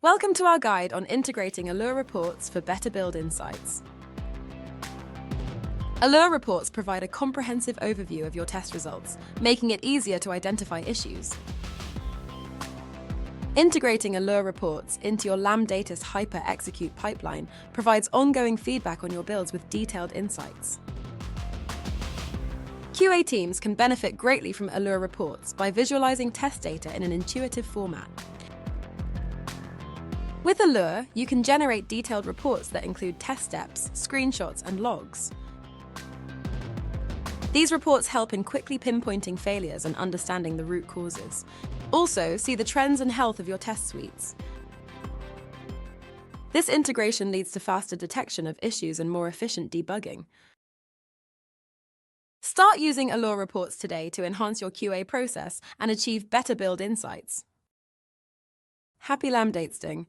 Welcome to our guide on integrating Allure Reports for better build insights. Allure Reports provide a comprehensive overview of your test results, making it easier to identify issues. Integrating Allure Reports into your LambdaTest HyperExecute pipeline provides ongoing feedback on your builds with detailed insights. QA teams can benefit greatly from Allure Reports by visualizing test data in an intuitive format. With Allure, you can generate detailed reports that include test steps, screenshots, and logs. These reports help in quickly pinpointing failures and understanding the root causes. Also, see the trends and health of your test suites. This integration leads to faster detection of issues and more efficient debugging. Start using Allure Reports today to enhance your QA process and achieve better build insights. Happy LambdaTesting!